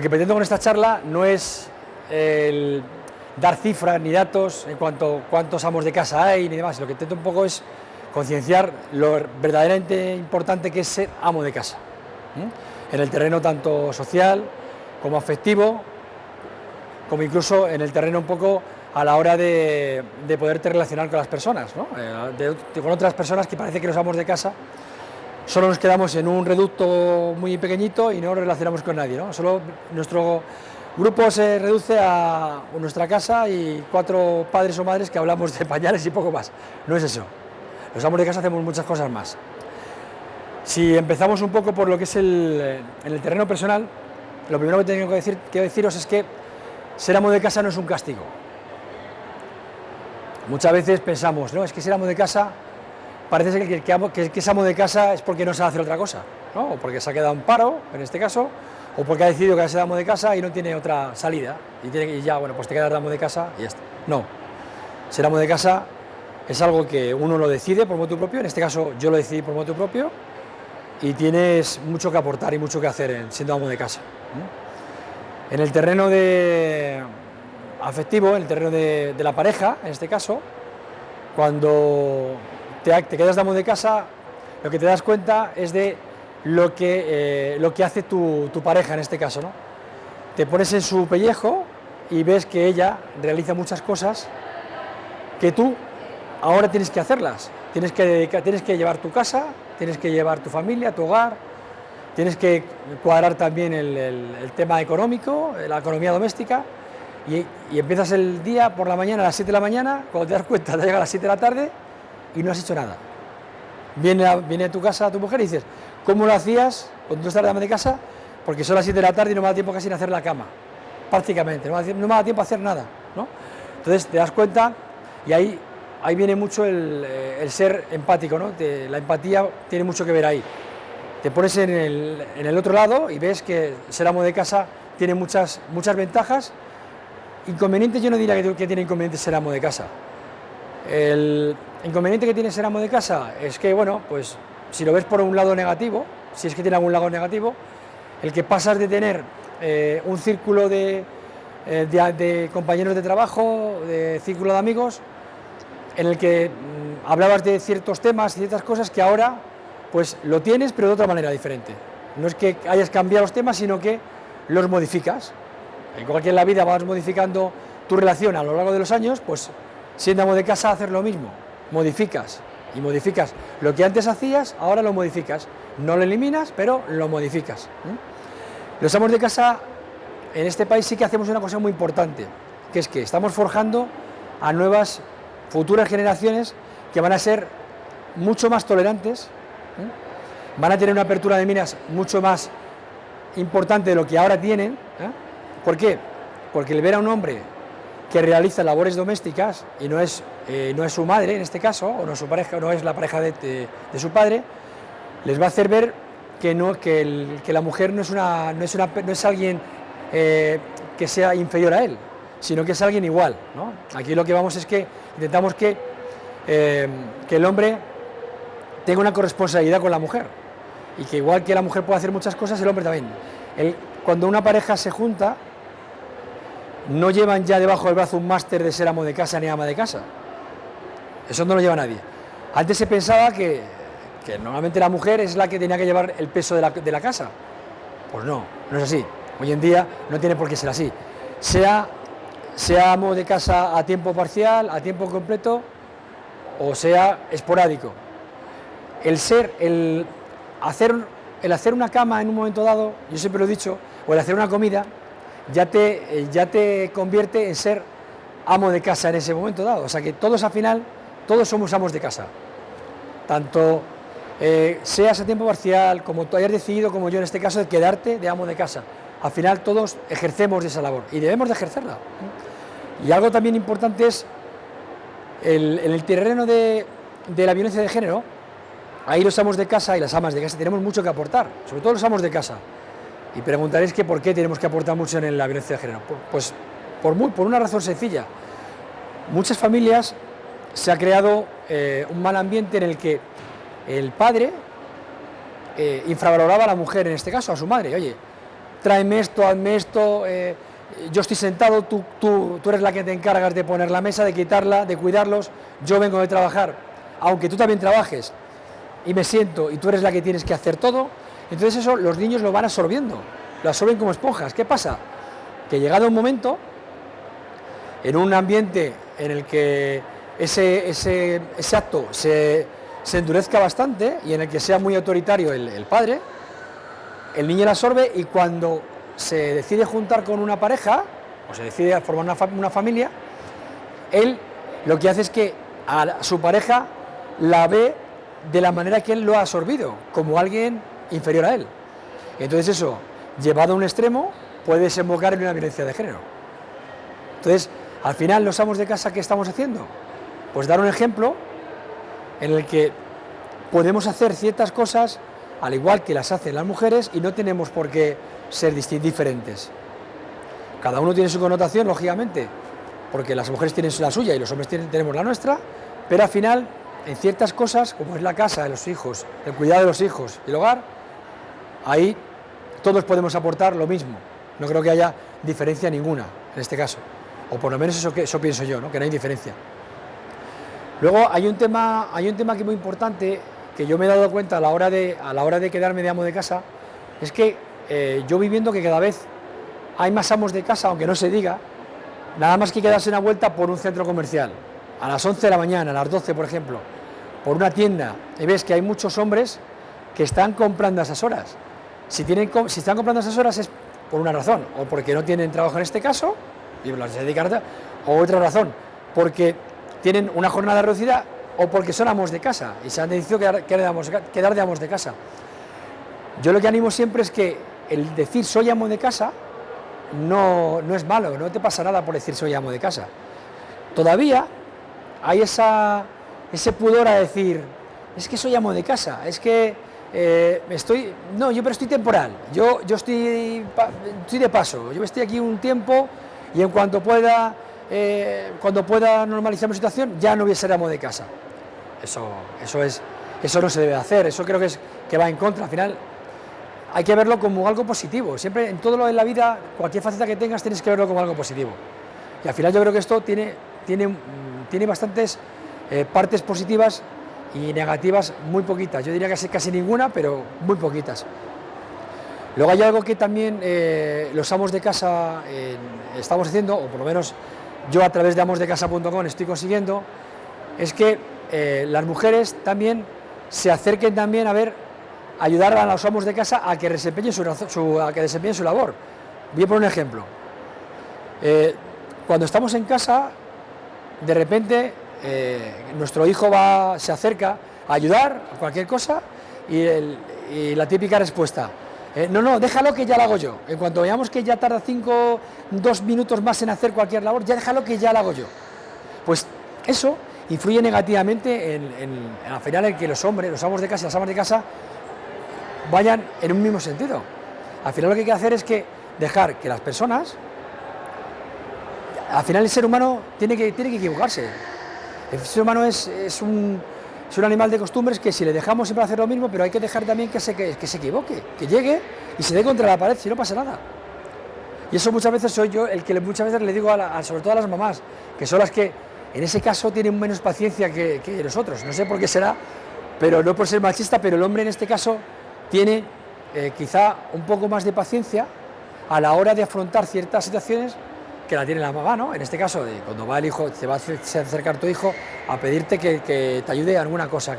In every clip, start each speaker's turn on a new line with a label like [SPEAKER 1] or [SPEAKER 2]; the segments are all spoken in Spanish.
[SPEAKER 1] Lo que pretendo con esta charla no es el dar cifras ni datos en cuanto a cuántos amos de casa hay ni demás. Lo que intento un poco es concienciar lo verdaderamente importante que es ser amo de casa, en el terreno tanto social como afectivo, como incluso en el terreno un poco a la hora de poderte relacionar con las personas, ¿no? Con otras personas que parece que los amos de casa solo nos quedamos en un reducto muy pequeñito y no nos relacionamos con nadie, ¿no? Solo nuestro grupo se reduce a nuestra casa y 4 padres o madres que hablamos de pañales y poco más. No es eso. Los amos de casa hacemos muchas cosas más. Si empezamos un poco por lo que es en el terreno personal, lo primero que tengo que deciros es que ser amo de casa no es un castigo. Muchas veces pensamos, no, es que ser amo de casa parece ser que es amo de casa es porque no sabe hacer otra cosa, ¿no? O porque se ha quedado en paro, en este caso, o porque ha decidido que es amo de casa y no tiene otra salida, y ya, bueno, pues te quedas de amo de casa y ya está. No, ser amo de casa es algo que uno lo decide por motu propio, en este caso yo lo decidí por motu propio, y tienes mucho que aportar y mucho que hacer siendo amo de casa. En el terreno afectivo, en el terreno de la pareja, en este caso, cuando te quedas de amo de casa, lo que te das cuenta es de lo que hace tu pareja en este caso, ¿no? Te pones en su pellejo y ves que ella realiza muchas cosas que tú ahora tienes que hacerlas. Tienes que llevar tu casa, tienes que llevar tu familia, tu hogar, tienes que cuadrar también el tema económico, la economía doméstica, y empiezas el día por la mañana a las 7 de la mañana, cuando te das cuenta te llega a las 7 de la tarde y no has hecho nada. Viene a tu casa tu mujer y dices, ¿cómo lo hacías cuando tú estás de ama de casa? Porque son las 7 de la tarde y no me da tiempo casi ni hacer la cama, prácticamente, no me da tiempo a hacer nada, ¿no? Entonces te das cuenta y ahí viene mucho el ser empático, ¿no? La empatía tiene mucho que ver ahí. Te pones en el otro lado y ves que ser amo de casa tiene muchas ventajas. Inconvenientes, yo no diría que tiene inconvenientes ser amo de casa. El inconveniente que tiene ser amo de casa es que, bueno, pues si lo ves por un lado negativo, si es que tiene algún lado negativo, el que pasas de tener un círculo de compañeros de trabajo, de círculo de amigos, en el que hablabas de ciertos temas y ciertas cosas que ahora pues lo tienes, pero de otra manera diferente. No es que hayas cambiado los temas, sino que los modificas. Igual que en la vida vas modificando tu relación a lo largo de los años, pues siendo amo de casa hacer lo mismo, modificas y modificas. Lo que antes hacías, ahora lo modificas. No lo eliminas, pero lo modificas. Los amos de casa en este país sí que hacemos una cosa muy importante, que es que estamos forjando a nuevas futuras generaciones que van a ser mucho más tolerantes, van a tener una apertura de miras mucho más importante de lo que ahora tienen. ¿Por qué? Porque el ver a un hombre que realiza labores domésticas y no es su madre en este caso, o no es su pareja, o no es la pareja de su padre, les va a hacer ver que la mujer no es alguien que sea inferior a él, sino que es alguien igual, ¿no? Aquí lo que vamos es que intentamos que el hombre tenga una corresponsabilidad con la mujer, y que igual que la mujer puede hacer muchas cosas, el hombre también. Cuando una pareja se junta, no llevan ya debajo del brazo un máster de ser amo de casa ni ama de casa. Eso no lo lleva nadie. Antes se pensaba que normalmente la mujer es la que tenía que llevar el peso de la casa. Pues no es así. Hoy en día no tiene por qué ser así. Sea amo de casa a tiempo parcial, a tiempo completo, o sea esporádico. El hacer una cama en un momento dado, yo siempre lo he dicho, o el hacer una comida, ya te convierte en ser amo de casa en ese momento dado. O sea que todos al final, todos somos amos de casa. Tanto seas a tiempo parcial, como tú hayas decidido, como yo en este caso, de quedarte de amo de casa. Al final todos ejercemos esa labor y debemos de ejercerla. Y algo también importante es, en el terreno de la violencia de género, ahí los amos de casa y las amas de casa tenemos mucho que aportar, sobre todo los amos de casa. Y preguntaréis que por qué tenemos que aportar mucho en la violencia de género. Pues por una razón sencilla. Muchas familias se ha creado un mal ambiente en el que el padre infravaloraba a la mujer, en este caso a su madre. Oye, tráeme esto, hazme esto, yo estoy sentado, tú eres la que te encargas de poner la mesa, de quitarla, de cuidarlos, yo vengo de trabajar, aunque tú también trabajes, y me siento, y tú eres la que tienes que hacer todo, entonces eso los niños lo van absorbiendo, lo absorben como esponjas. ¿Qué pasa? Que llegado un momento, en un ambiente en el que ese acto se endurezca bastante y en el que sea muy autoritario el padre, el niño lo absorbe, y cuando se decide juntar con una pareja o se decide formar una familia, él lo que hace es que a su pareja la ve de la manera que él lo ha absorbido, como alguien inferior a él. Entonces eso, llevado a un extremo, puede desembocar en una violencia de género. Entonces, al final, los amos de casa, ¿qué estamos haciendo? Pues dar un ejemplo en el que podemos hacer ciertas cosas al igual que las hacen las mujeres y no tenemos por qué ser diferentes. Cada uno tiene su connotación, lógicamente, porque las mujeres tienen la suya y los hombres tenemos la nuestra, pero al final, en ciertas cosas, como es la casa, los hijos, el cuidado de los hijos y el hogar, ahí todos podemos aportar lo mismo. No creo que haya diferencia ninguna en este caso, o por lo menos eso pienso yo, ¿no? Que no hay diferencia. Luego hay un tema que es muy importante, que yo me he dado cuenta a la hora de quedarme de amo de casa, es que yo voy viendo que cada vez hay más amos de casa, aunque no se diga, nada más que darse una vuelta por un centro comercial, a las 11 de la mañana, a las 12, por ejemplo, por una tienda, y ves que hay muchos hombres que están comprando a esas horas. Si están comprando a esas horas es por una razón, o porque no tienen trabajo en este caso, y las dedican, o otra razón, porque tienen una jornada reducida, o porque son amos de casa, y se han decidido quedar de amos de casa. Yo lo que animo siempre es que el decir soy amo de casa no es malo, no te pasa nada por decir soy amo de casa. Todavía hay ese pudor a decir, es que soy amo de casa, es que yo estoy temporal, yo estoy de paso, yo estoy aquí un tiempo y en cuanto pueda normalizar mi situación ya no voy a ser amo de casa. Eso no se debe hacer, eso creo que va en contra. Al final hay que verlo como algo positivo, siempre en todo lo de la vida, cualquier faceta que tengas tienes que verlo como algo positivo. Y al final yo creo que esto tiene bastantes partes positivas y negativas muy poquitas, yo diría que casi ninguna, pero muy poquitas. Luego hay algo que también los amos de casa estamos haciendo, o por lo menos yo a través de amosdecasa.com estoy consiguiendo, es que las mujeres también se acerquen también ayudar a los amos de casa a que desempeñen su labor. Voy a poner un ejemplo. Cuando estamos en casa, de repente nuestro hijo se acerca a ayudar a cualquier cosa y la típica respuesta, no, déjalo que ya lo hago yo. En cuanto veamos que ya tarda 2 minutos más en hacer cualquier labor, ya déjalo que ya lo hago yo. Pues eso influye negativamente al final en que los amos de casa y las amas de casa vayan en un mismo sentido. Al final lo que hay que hacer es que dejar que las personas, al final el ser humano tiene que equivocarse. El ser humano es un animal de costumbres que si le dejamos siempre hacer lo mismo, pero hay que dejar también que se equivoque, que llegue y se dé contra la pared, si no pasa nada. Y eso muchas veces soy yo el que muchas veces le digo sobre todo a las mamás, que son las que en ese caso tienen menos paciencia que nosotros. No sé por qué será, pero no por ser machista, pero el hombre en este caso tiene quizá un poco más de paciencia a la hora de afrontar ciertas situaciones que la tiene la mamá, ¿no? En este caso, cuando va el hijo, te va a acercar tu hijo a pedirte que te ayude a alguna cosa,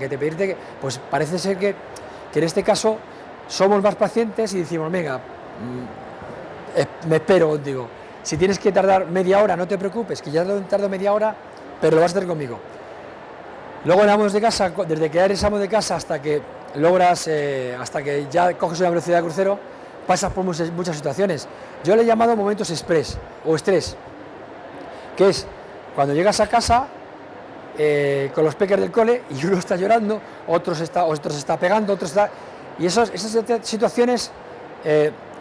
[SPEAKER 1] pues parece ser que en este caso somos más pacientes y decimos, venga, me espero contigo. Si tienes que tardar media hora, no te preocupes, que ya tardo media hora, pero lo vas a hacer conmigo. Luego en amos de casa, desde que eres amo de casa hasta que logras, hasta que ya coges una velocidad de crucero, pasas por muchas situaciones. Yo le he llamado momentos express o estrés, que es cuando llegas a casa con los peques del cole y uno está llorando, otro se está pegando, y esas situaciones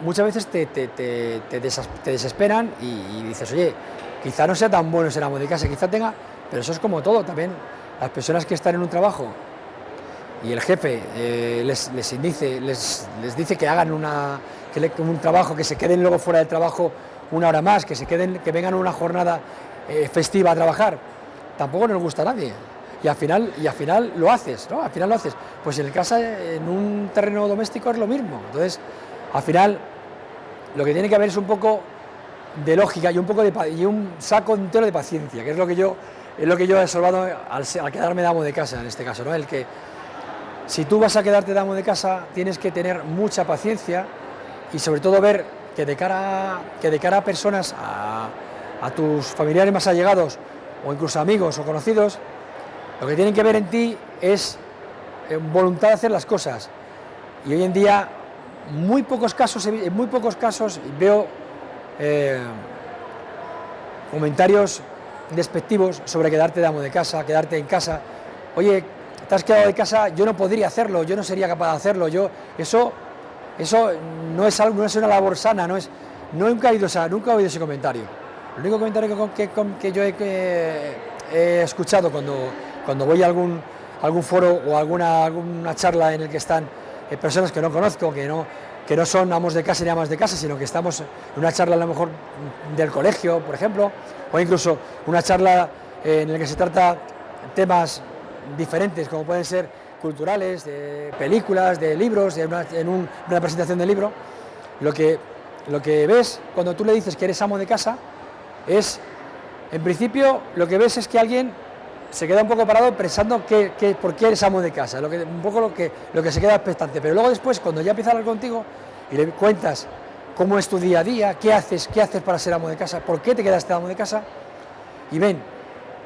[SPEAKER 1] muchas veces te desesperan y dices, oye, quizá no sea tan bueno ser amo de casa, quizá tenga, pero eso es como todo también. Las personas que están en un trabajo y el jefe les dice que hagan un trabajo, que se queden luego fuera del trabajo una hora más, que vengan a una jornada festiva a trabajar, tampoco nos gusta a nadie. Y al final lo haces, ¿no? Al final lo haces. Pues en casa, en un terreno doméstico es lo mismo. Entonces, al final, lo que tiene que haber es un poco de lógica y un saco entero de paciencia, que es lo que yo he observado al quedarme de amo de casa en este caso, ¿no? El que si tú vas a quedarte de amo de casa, tienes que tener mucha paciencia y sobre todo ver que de cara a personas, a tus familiares más allegados o incluso amigos o conocidos, lo que tienen que ver en ti es voluntad de hacer las cosas. Y hoy en día, en muy pocos casos veo comentarios despectivos sobre quedarte de amo de casa, quedarte en casa. Oye, te has quedado de casa, yo no podría hacerlo, yo no sería capaz de hacerlo. Eso no es una labor sana, nunca he oído ese comentario. El único comentario que yo he escuchado cuando voy a algún foro o alguna charla en el que están personas que no conozco, que no son amos de casa ni amas de casa, sino que estamos en una charla a lo mejor del colegio, por ejemplo, o incluso una charla en la que se trata temas diferentes, como pueden ser culturales, de películas, de libros, en una presentación de libro. Lo que ves cuando tú le dices que eres amo de casa es, en principio, lo que ves es que alguien se queda un poco parado pensando por qué eres amo de casa, un poco lo que se queda expectante, pero luego después, cuando ya empieza a hablar contigo y le cuentas cómo es tu día a día, qué haces para ser amo de casa, por qué te quedaste amo de casa, y ven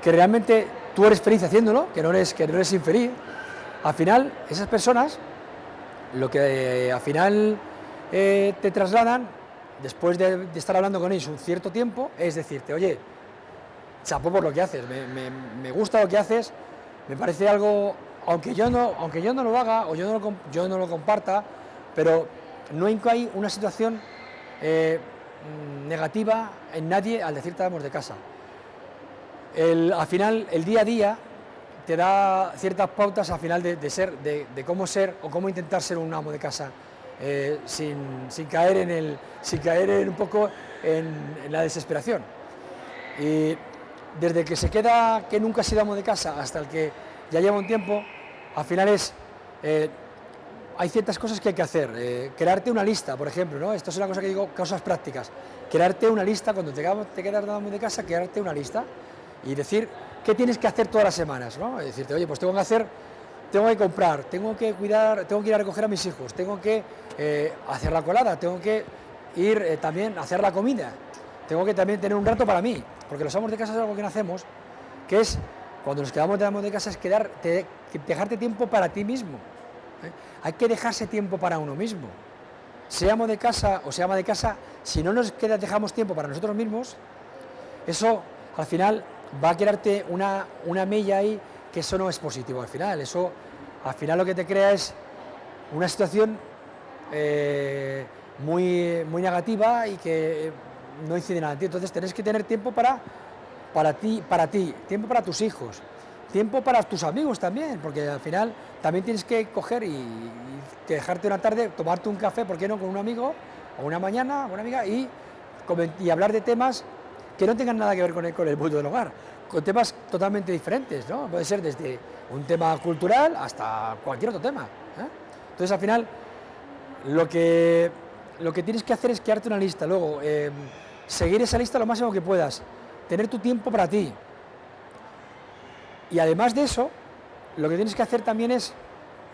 [SPEAKER 1] que realmente tú eres feliz haciéndolo, que no eres infeliz, al final, esas personas, lo que al final te trasladan, después de estar hablando con ellos un cierto tiempo, es decirte, oye, chapó por lo que haces, me gusta lo que haces, me parece algo, aunque yo no lo haga o yo no lo comparta, pero no hay una situación negativa en nadie al decirte vamos de casa. Al final, el día a día te da ciertas pautas al final de cómo ser o cómo intentar ser un amo de casa sin caer un poco en la desesperación. Y desde que se queda que nunca ha sido amo de casa hasta el que ya lleva un tiempo, al final hay ciertas cosas que hay que hacer. Crearte una lista, por ejemplo, ¿no? Esto es una cosa que digo, cosas prácticas. Crearte una lista, cuando te quedas amo de casa, crearte una lista y decir qué tienes que hacer todas las semanas, ¿no? Es decirte, oye, pues tengo que comprar, tengo que cuidar, tengo que ir a recoger a mis hijos, tengo que hacer la colada, tengo que ir también a hacer la comida, tengo que también tener un rato para mí, porque los amos de casa es algo que no hacemos, que es, cuando nos quedamos de amos de casa, es dejarte tiempo para ti mismo. Hay que dejarse tiempo para uno mismo. Sea amo de casa o sea ama de casa, si no dejamos tiempo para nosotros mismos, eso al final va a crearte una mella ahí, que eso no es positivo al final. Eso al final lo que te crea es una situación muy negativa y que no incide nada en ti. Entonces tenés que tener tiempo para ti, tiempo para tus hijos, tiempo para tus amigos también, porque al final también tienes que coger y dejarte una tarde, tomarte un café, ¿por qué no?, con un amigo, o una mañana, una amiga, y hablar de temas que no tengan nada que ver con el mundo del hogar, con temas totalmente diferentes, ¿no? Puede ser desde un tema cultural hasta cualquier otro tema, ¿eh? Entonces, al final, lo que tienes que hacer es crearte una lista, luego seguir esa lista lo máximo que puedas, tener tu tiempo para ti. Y además de eso, lo que tienes que hacer también es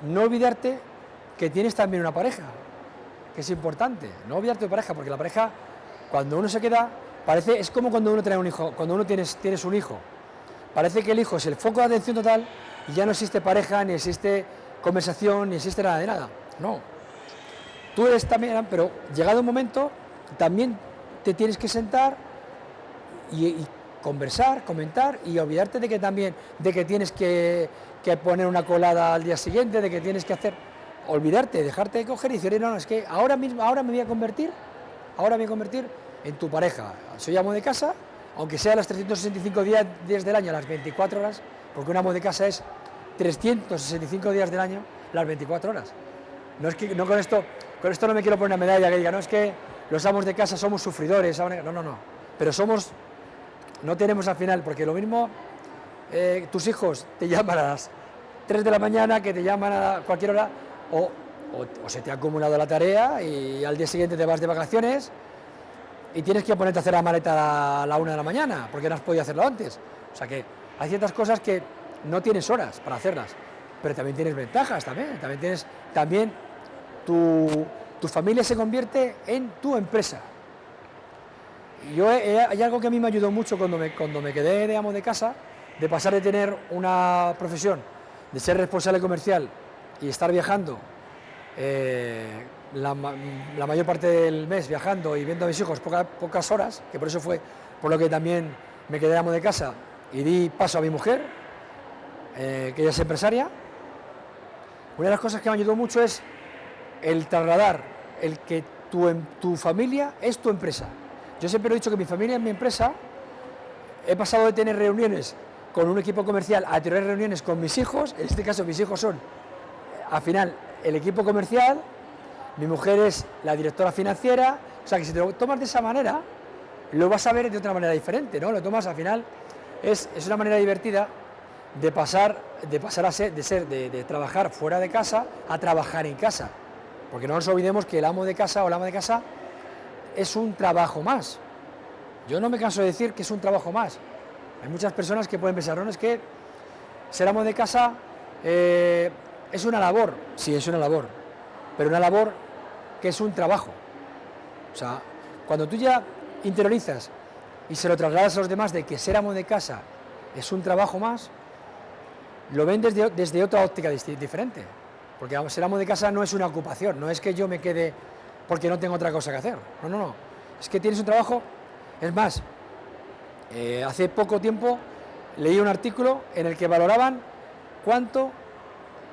[SPEAKER 1] no olvidarte que tienes también una pareja, que es importante, no olvidarte de pareja, porque la pareja, cuando uno se queda, es como cuando uno tiene un hijo, tienes un hijo, parece que el hijo es el foco de atención total y ya no existe pareja, ni existe conversación, ni existe nada de nada. No. Tú eres también, pero llegado un momento, también te tienes que sentar y conversar, comentar y olvidarte de que tienes que poner una colada al día siguiente, de que tienes que olvidarte, dejarte de coger y decir, no, es que ahora me voy a convertir en tu pareja. Soy amo de casa, aunque sea los 365 días del año, las 24 horas, porque un amo de casa es 365 días del año, las 24 horas. No con esto con esto no me quiero poner una medalla que diga, no, es que los amos de casa somos sufridores, no, pero no tenemos al final, porque lo mismo, tus hijos te llaman a las 3 de la mañana, que te llaman a cualquier hora, o se te ha acumulado la tarea y al día siguiente te vas de vacaciones y tienes que ponerte a hacer la maleta a la 1 de la mañana, porque no has podido hacerlo antes. O sea que hay ciertas cosas que no tienes horas para hacerlas, pero también tienes ventajas, también tu familia se convierte en tu empresa. Y hay algo que a mí me ayudó mucho cuando me quedé de amo de casa, de pasar de tener una profesión, de ser responsable comercial y estar viajando la mayor parte del mes viajando y viendo a mis hijos pocas horas, que por eso fue por lo que también me quedé de amo de casa y di paso a mi mujer, que ella es empresaria. Una de las cosas que me ayudó mucho es el trasladar el que tu familia es tu empresa. Yo siempre he dicho que mi familia es mi empresa. He pasado de tener reuniones con un equipo comercial a tener reuniones con mis hijos. En este caso mis hijos son, al final, el equipo comercial, mi mujer es la directora financiera. O sea que si te lo tomas de esa manera, lo vas a ver de otra manera diferente, ¿no? Lo tomas al final, es una manera divertida de pasar a ser, de trabajar fuera de casa a trabajar en casa. Porque no nos olvidemos que el amo de casa o la ama de casa es un trabajo más. Yo no me canso de decir que es un trabajo más. Hay muchas personas que pueden pensar, no, es que ser amo de casa es una labor. Sí, es una labor, pero una labor que es un trabajo. O sea, cuando tú ya interiorizas y se lo trasladas a los demás de que ser amo de casa es un trabajo más, lo ven desde otra óptica diferente. Porque ser amo de casa no es una ocupación, no es que yo me quede porque no tengo otra cosa que hacer. No. Es que tienes un trabajo. Es más, hace poco tiempo leí un artículo en el que valoraban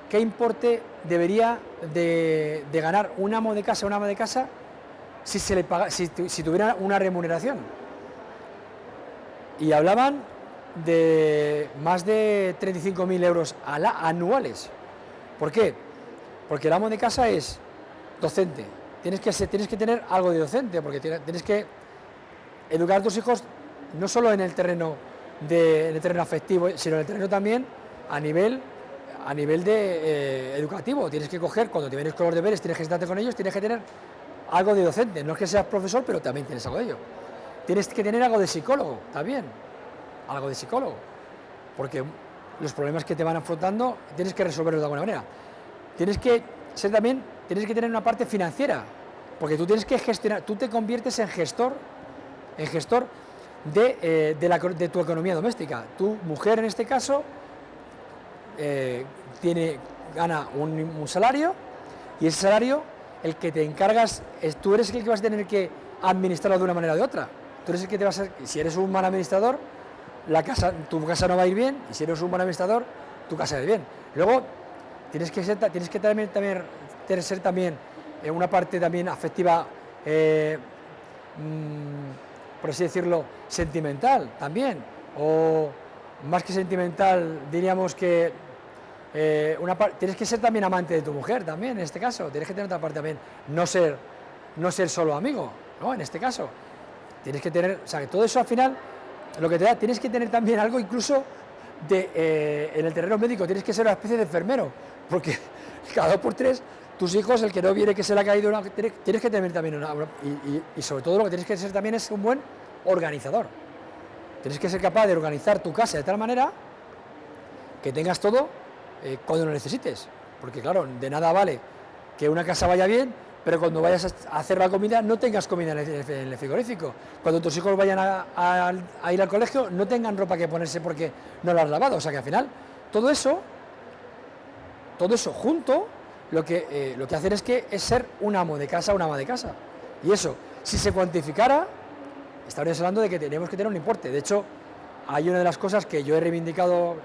[SPEAKER 1] qué importe debería de ganar un amo de casa o una ama de casa si tuviera una remuneración. Y hablaban de más de 35.000 euros anuales. ¿Por qué? Porque el amo de casa es docente. Tienes que tener algo de docente, porque tienes que educar a tus hijos no solo en el terreno afectivo, sino en el terreno también a nivel educativo. Tienes que coger, cuando te vienes con los deberes, tienes que sentarte con ellos, tienes que tener algo de docente. No es que seas profesor, pero también tienes algo de ello. Tienes que tener algo de psicólogo también, algo de psicólogo, porque los problemas que te van afrontando tienes que resolverlos de alguna manera. Tienes que tener una parte financiera, porque tú tienes que gestionar, tú te conviertes en gestor de tu economía doméstica. Tu mujer, en este caso, gana un salario, y ese salario, el que te encargas, tú eres el que vas a tener que administrarlo de una manera o de otra. Tú eres el que si eres un mal administrador, tu casa no va a ir bien, y si eres un buen administrador, tu casa va a ir bien. Luego, tienes que ser también una parte también afectiva, por así decirlo, sentimental también, o más que sentimental, diríamos que tienes que ser también amante de tu mujer también, en este caso. Tienes que tener otra parte también, no ser solo amigo, ¿no? En este caso tienes que tener, o sea, que todo eso al final lo que te da, tienes que tener también algo incluso en el terreno médico. Tienes que ser una especie de enfermero, porque cada 2 por 3 tus hijos, el que no viene, que se le ha caído tienes que tener también y sobre todo lo que tienes que ser también es un buen organizador. Tienes que ser capaz de organizar tu casa de tal manera que tengas todo cuando lo necesites, porque claro, de nada vale que una casa vaya bien, pero cuando vayas a hacer la comida no tengas comida en el frigorífico. Cuando tus hijos vayan a ir al colegio no tengan ropa que ponerse porque no la has lavado. O sea que al final todo eso junto lo que hacen es ser un amo de casa o una ama de casa. Y eso, si se cuantificara, estaríamos hablando de que tenemos que tener un importe. De hecho, hay una de las cosas que yo he reivindicado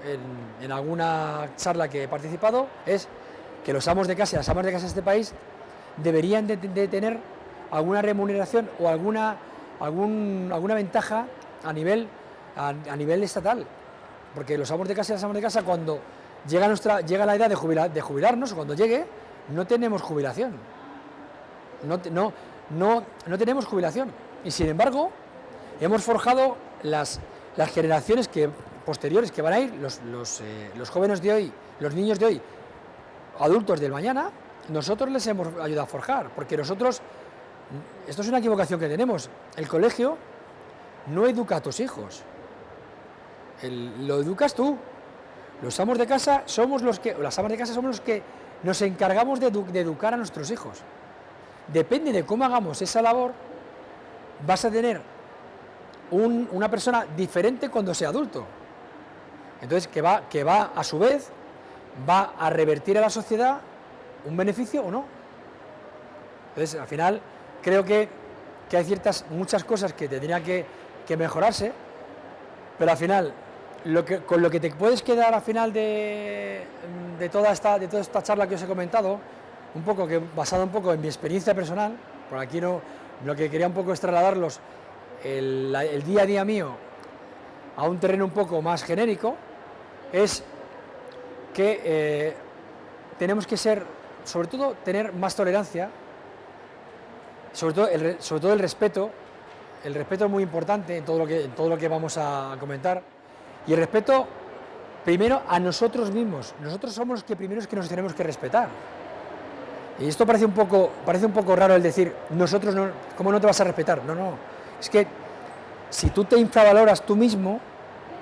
[SPEAKER 1] en alguna charla que he participado, es que los amos de casa y las amas de casa de este país deberían de tener alguna remuneración o alguna ventaja a nivel estatal, porque los amos de casa y las amas de casa, cuando llega la edad de jubilarnos, o cuando llegue, no tenemos jubilación. no tenemos jubilación. Y sin embargo, hemos forjado las generaciones posteriores que van a ir, los jóvenes de hoy, los niños de hoy, adultos del mañana, nosotros les hemos ayudado a forjar, porque nosotros, esto es una equivocación que tenemos, el colegio no educa a tus hijos, lo educas tú. Los amos de casa somos los que nos encargamos de educar a nuestros hijos. Depende de cómo hagamos esa labor, vas a tener una persona diferente cuando sea adulto. Entonces, que va a su vez, va a revertir a la sociedad un beneficio o no. Entonces, al final, creo que hay muchas cosas que tendrían que mejorarse, pero al final, con lo que te puedes quedar al final de toda esta charla que os he comentado, basado un poco en mi experiencia personal, por aquí lo que quería un poco es trasladarlos el día a día mío a un terreno un poco más genérico, es que tenemos que sobre todo tener más tolerancia, sobre todo el respeto. El respeto es muy importante en todo lo que vamos a comentar, y el respeto primero a nosotros mismos. Nosotros somos los primeros que nos tenemos que respetar. Y esto parece un poco raro el decir, nosotros no, ¿cómo no te vas a respetar? No, es que si tú te infravaloras tú mismo,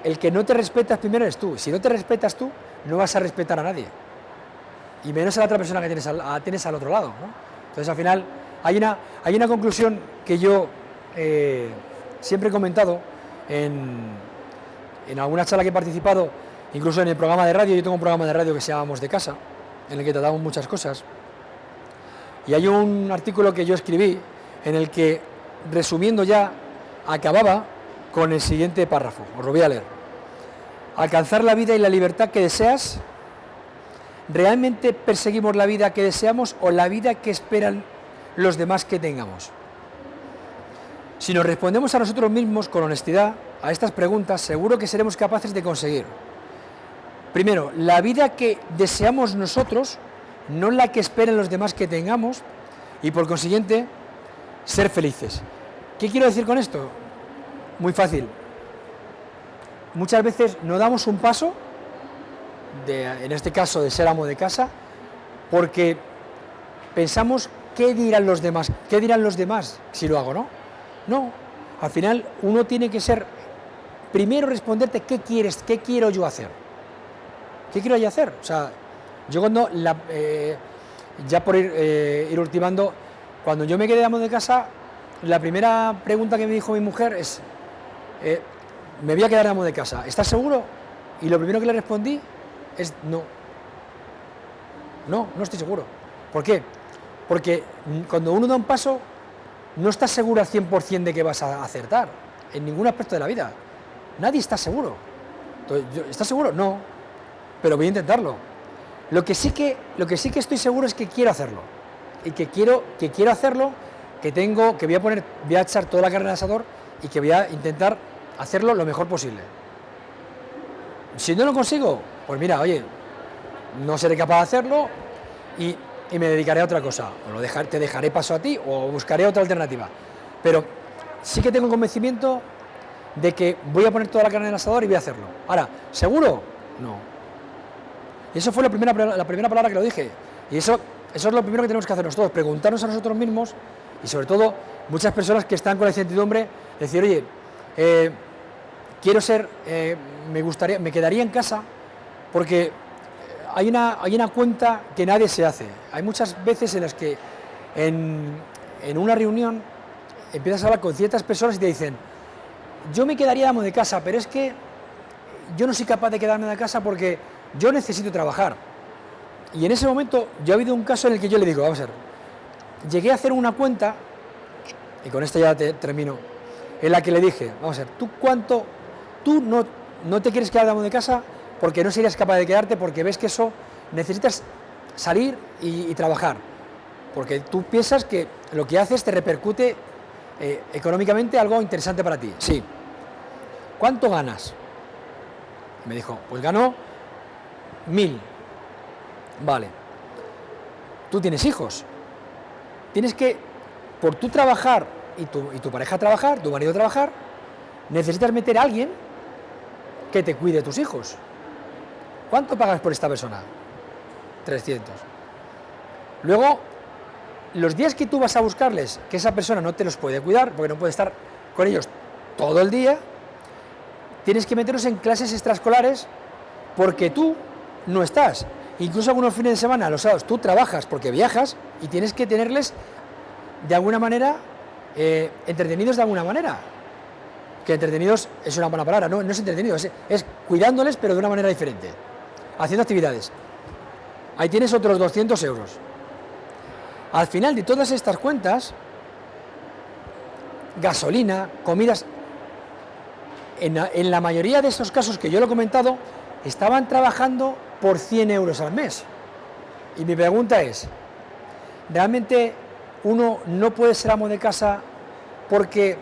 [SPEAKER 1] el que no te respetas primero eres tú. Si no te respetas tú, no vas a respetar a nadie, y menos a la otra persona que tienes al otro lado, ¿no? Entonces, al final, hay una conclusión que yo siempre he comentado en alguna charla que he participado, incluso en el programa de radio. Yo tengo un programa de radio que se llama Amos de Casa, en el que tratamos muchas cosas, y hay un artículo que yo escribí en el que, resumiendo ya, acababa con el siguiente párrafo, os lo voy a leer. Alcanzar la vida y la libertad que deseas. ¿Realmente perseguimos la vida que deseamos o la vida que esperan los demás que tengamos? Si nos respondemos a nosotros mismos con honestidad a estas preguntas, seguro que seremos capaces de conseguir, primero, la vida que deseamos nosotros, no la que esperan los demás que tengamos, y por consiguiente, ser felices. ¿Qué quiero decir con esto? Muy fácil. Muchas veces no damos un paso, en este caso de ser amo de casa, porque pensamos qué dirán los demás si lo hago, ¿no? No, al final uno tiene que primero responderte qué quiero yo hacer. ¿Qué quiero yo hacer? O sea, yo cuando, ya por ir ultimando, cuando yo me quedé amo de casa, la primera pregunta que me dijo mi mujer es, me voy a quedar amo de casa, ¿estás seguro? Y lo primero que le respondí es no. No estoy seguro. ¿Por qué? Porque cuando uno da un paso, no estás seguro al 100% de que vas a acertar, en ningún aspecto de la vida. Nadie está seguro. Entonces, ¿estás seguro? No, pero voy a intentarlo. Lo que sí que estoy seguro es que quiero hacerlo. Y que quiero hacerlo, que voy a echar toda la carne al asador y que voy a intentar hacerlo lo mejor posible. Si no lo consigo, pues mira, oye, no seré capaz de hacerlo y me dedicaré a otra cosa, te dejaré paso a ti o buscaré otra alternativa. Pero sí que tengo el convencimiento de que voy a poner toda la carne en el asador y voy a hacerlo. Ahora, ¿seguro? No. Y eso fue la primera palabra que lo dije. Y eso es lo primero que tenemos que hacer nosotros, preguntarnos a nosotros mismos, y sobre todo muchas personas que están con la incertidumbre, decir, oye, me quedaría en casa porque hay una cuenta que nadie se hace. Hay muchas veces en las que en una reunión empiezas a hablar con ciertas personas y te dicen, yo me quedaría amo de casa, pero es que yo no soy capaz de quedarme de casa porque yo necesito trabajar. Y en ese momento yo he habido un caso en el que yo le digo, vamos a ver, llegué a hacer una cuenta, y con esto ya termino, en la que le dije, vamos a ver, tú no te quieres quedar de amo de casa porque no serías capaz de quedarte, porque ves que eso necesitas salir y trabajar, porque tú piensas que lo que haces te repercute económicamente algo interesante para ti. Sí. ¿Cuánto ganas? Me dijo, pues gano 1000. Vale. Tú tienes hijos. Tienes que por tú trabajar y tu pareja trabajar, tu marido trabajar, necesitas meter a alguien que te cuide de tus hijos. ¿Cuánto pagas por esta persona? 300. Luego, los días que tú vas a buscarles, que esa persona no te los puede cuidar, porque no puede estar con ellos todo el día, tienes que meterlos en clases extraescolares porque tú no estás. Incluso algunos fines de semana, los sábados, tú trabajas porque viajas y tienes que tenerles de alguna manera entretenidos de alguna manera. Que entretenidos es una buena palabra, no es entretenidos, es cuidándoles pero de una manera diferente, haciendo actividades. Ahí tienes otros 200 euros. Al final de todas estas cuentas, gasolina, comidas, en la mayoría de estos casos que yo lo he comentado, estaban trabajando por 100 euros al mes. Y mi pregunta es, ¿realmente uno no puede ser amo de casa porque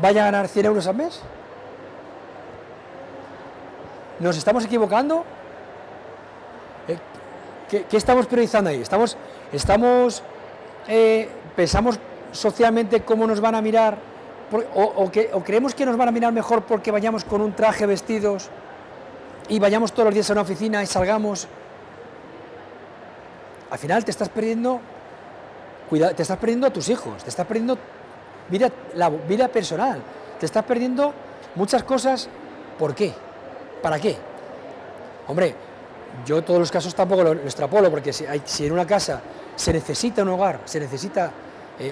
[SPEAKER 1] vaya a ganar 100 euros al mes? ¿Nos estamos equivocando? ¿Qué estamos priorizando ahí? ¿Pensamos socialmente cómo nos van a mirar? ¿O creemos que nos van a mirar mejor porque vayamos con un traje vestidos y vayamos todos los días a una oficina y salgamos? Al final te estás perdiendo a tus hijos, te estás perdiendo la vida personal, te estás perdiendo muchas cosas. ¿Por qué? ¿Para qué? Hombre, yo todos los casos tampoco lo extrapolo, porque si en una casa se necesita un hogar, se necesita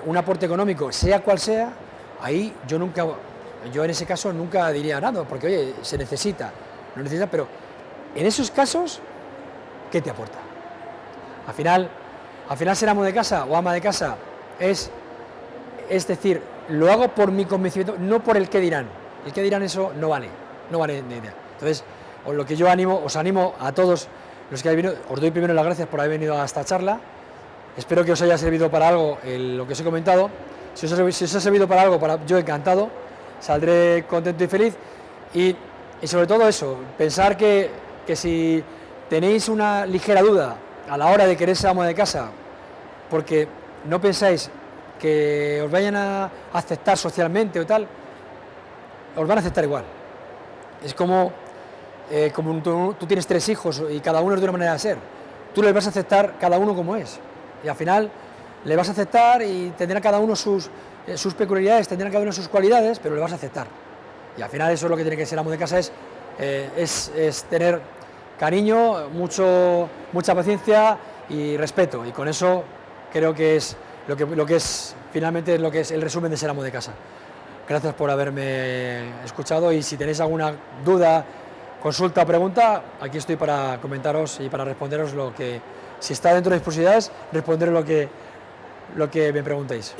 [SPEAKER 1] un aporte económico, sea cual sea, ahí yo en ese caso nunca diría nada, porque oye, se necesita, no necesita, pero en esos casos, ¿qué te aporta? Al final ser amo de casa o ama de casa es decir, lo hago por mi convencimiento, no por el que dirán. El que dirán eso no vale de idea. Entonces, lo que yo os animo a todos los que habéis venido, os doy primero las gracias por haber venido a esta charla. Espero que os haya servido para algo lo que os he comentado. Si os ha servido para algo, yo encantado, saldré contento y feliz. Y sobre todo eso, pensar que si tenéis una ligera duda a la hora de querer ser amo de casa, porque no pensáis que os vayan a aceptar socialmente o tal, os van a aceptar igual. Es como tú tienes 3 hijos y cada uno es de una manera de ser. Tú les vas a aceptar cada uno como es. Y al final le vas a aceptar y tendrá cada uno sus peculiaridades, tendrá cada uno sus cualidades, pero le vas a aceptar. Y al final eso es lo que tiene que ser amo de casa, es tener cariño, mucha paciencia y respeto. Y con eso creo que es lo que es finalmente lo que es el resumen de ser amo de casa. Gracias por haberme escuchado y si tenéis alguna duda, consulta o pregunta, aquí estoy para comentaros y para responderos si está dentro de mis posibilidades, responderos lo que me preguntéis.